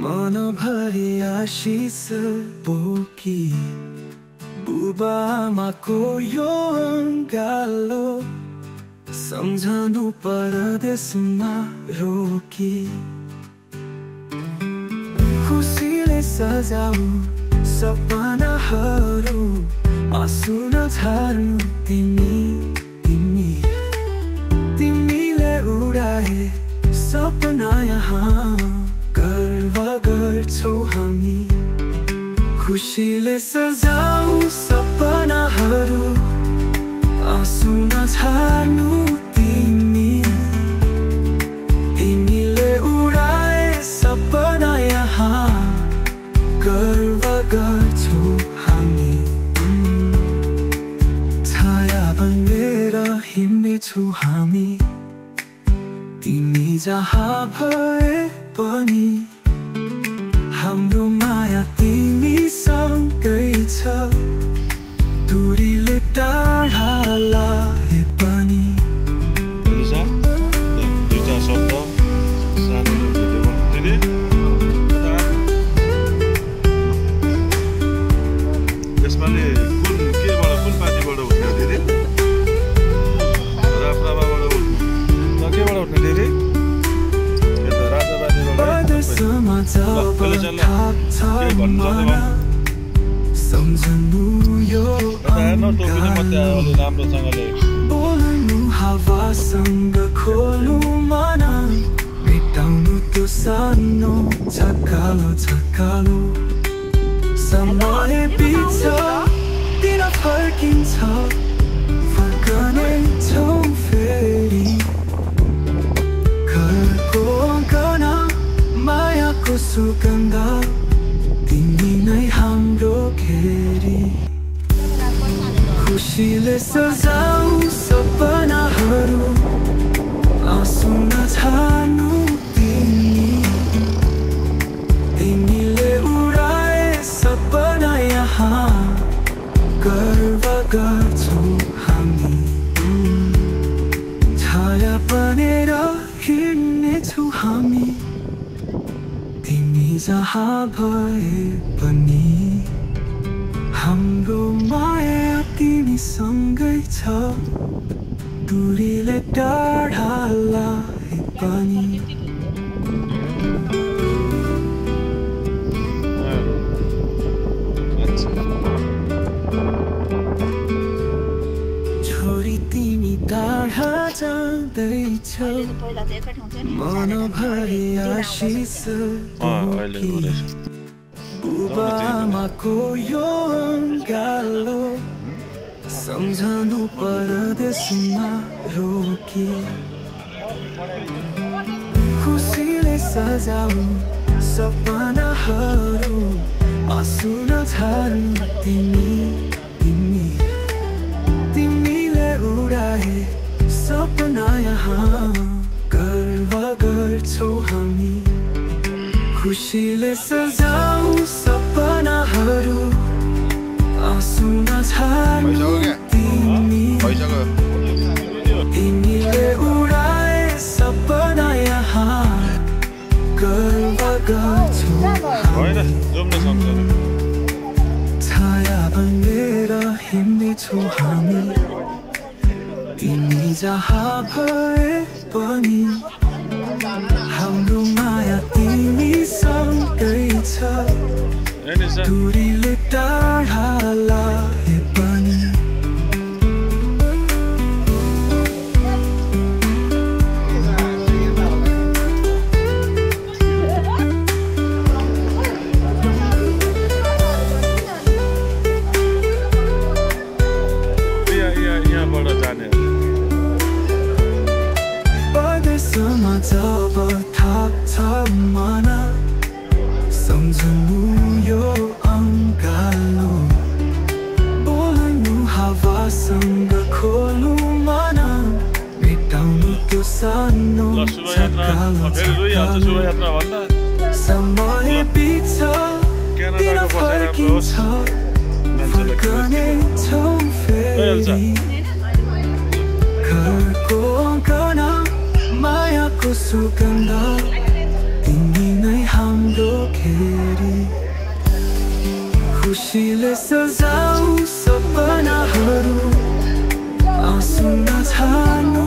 मनभरि आशिष बोकी बुबा आमाको यो गालो सम्झनु परदेशमा रोकी खुसीले सजाऊ सपनाहरू आँसु नझार्नु तिमीले उडाए सपना यहाँ गर्व गर्छौ हामी खुसीले सजाऊ सपनाहरू आँसु नझार्नु तिमीले उडाए सपना यहाँ गर्व गर्छौ हामी छाया बनेर हिँड्नेछौ हामी तिमी जहाँ भए पनि हाम्रो माया तिमीसँगै छ दूरीले टाढा लाए पनि सम्झनु यो बोल्नु हावासँग खोल्नु मन मेटाउनु त्यो सानो झकालो समय बित्छ दिन फर्किन्छ फर्कने छौ फेरि घरको अङ्गना मायाको सुगन्ध तिमी नै हाम्रो घेरी खुसीले सजाऊ सपनाहरू आँसु नझार्नु तिमीले उडाए सपना यहाँ गर्व गर्छौ हामी छाया बनेर हिँड्नेछौ हामी तिमी जहाँ भए पनि हाम्रो माया तिमीसँगै छ दूरीले टाढा लाए पनि छोरी तिमी टाढा जाँदैछौ मनभरि आशिष बोकी बुबा आमाको यो गालो सम्झनु परदेशमा रोकी खुसीले सजाऊ सपनाहरू आँसु नझार्नु तिमीले उडाए सपना यहाँ गर्व गर्छौ हामी खुसीले सजाऊ सपनाहरू आँसु नझार्नु तिमीले उडाए सपना यहाँ गर्व गर्छौ छाया बनेर हिँड्नेछौ हामी तिमी जहाँ भए पनि हाम्रो माया तिमीसँगै छ दूरीले टाढा लाए पनि परदेशमा जब थाप्छ मन सम्झनु यो अङ्गालो बोल्नु हावासँग खोल्नु मन मेटाउनु त्यो सानो समय बित्छ दिन फर्किन्छ फर्कने छौ फेरि घरको अङ्गना मायाको सुगन्ध तिमी नै हाम्रो हाम्रो घेरी खुसीले सजाऊ सपनाहरू आँसु नछाड्नु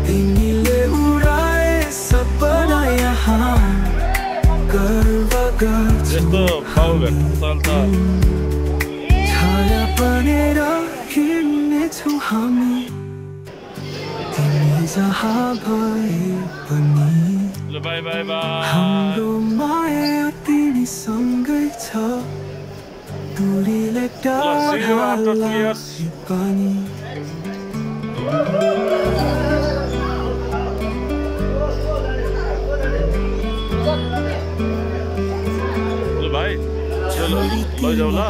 तिमीले उडाए सपना यहाँ गर्व गर्छु छाया बनेर हिँड्नेछौँ हामी तिमी जहाँ भए पनि हाम्रो माया तिमीसँगै छ दूरीले टाढा पनि भाइ लैजाऊ ल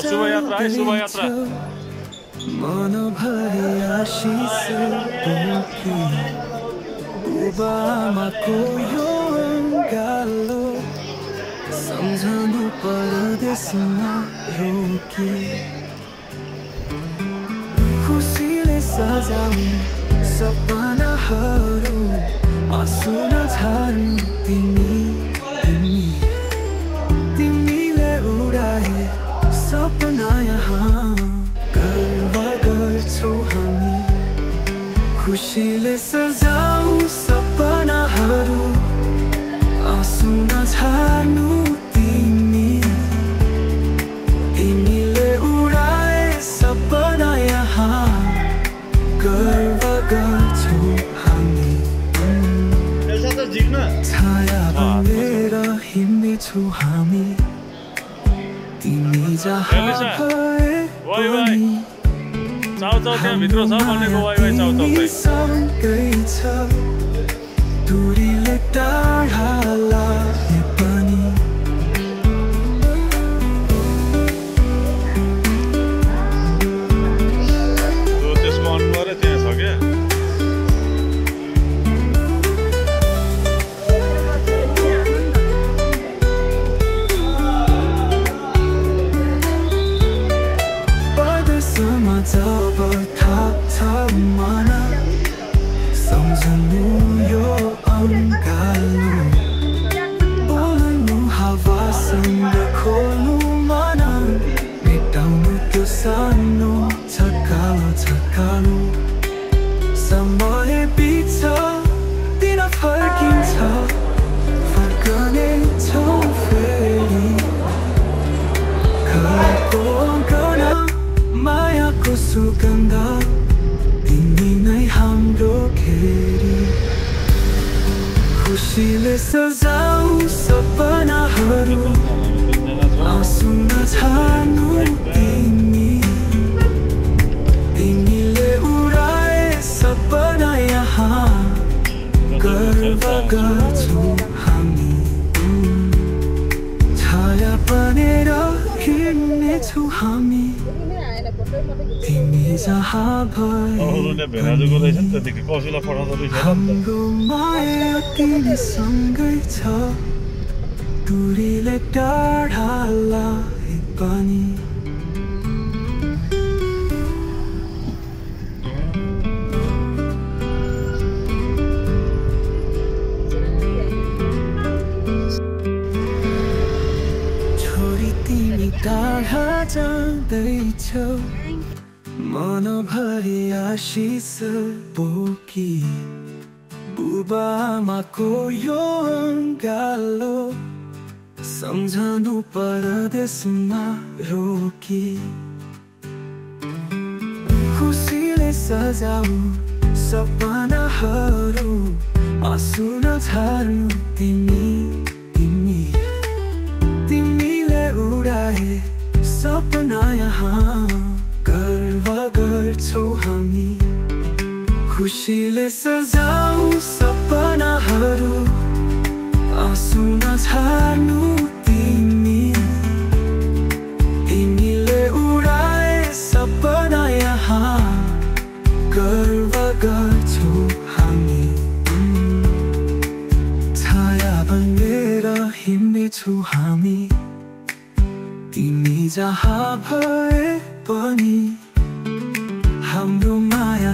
शुभ यात्रा है शुभ यात्रा मनभरि आशिष बोकी बुबाआमाको यो गालो सम्झनु परदेशमा रोकी खुसीले सजाऊ सपनाहरू आँसु नछाड्नु तिमीले उडाए सपना यहाँ गर्व गर्छौँ हामी खुसीले सजाऊ सपनाहरू आँसु नछाड्नु तिमीले उडाए सपना यहाँ गर्व गर्छौँ हामी छाया बनेर हिँड्नेछौँ हामी तिमी जहाँ भए पनि सँगै छ दूरीले टाढा लागे पनि त्यसको अनुहारै त्यहाँ छ क्या जब थाप्छ मन सम्झनु यो अङ्गालो बोल्नु हावासँग खोल्नु मन मेटाउनु त्यो सानो छकालो समय बित्छ दिन फर्किन्छ फर्कनेछौँ फेरि घरको अङ्गना मायाको सुगन्ध तिमी नै हाम्रो घेरी खुसीले सजाऊ सपनाहरू आँसु नछाड्नु तिमीले उडाए सपना यहाँ गर्व गर्छौँ हामी छाया बनेर हिँड्नेछौँ हामी तिमी जहाँ भए हाम्रो माया तिमीसँगै छ दूरीले टाढा लागे पनि छोरी तिमी टाढा जाँदैछौ मनभरि आशिष बोकी बुबाआमाको यो गालो सम्झनु परदेशमा रोकी खुसीले सजाऊ सपनाहरू आँसु नछाड्नु तिमीले उडाए सपना यहाँ गर्व गर्छौँ हामी खुसीले सजाऊ सपनाहरू आँसु नछाड्नु तिमीले उडाए सपना यहाँ गर्व गर्छौँ हामी छाया बनेर हिँड्नेछौँ हामी तिमी जहाँ भए पनि हाम्रो माया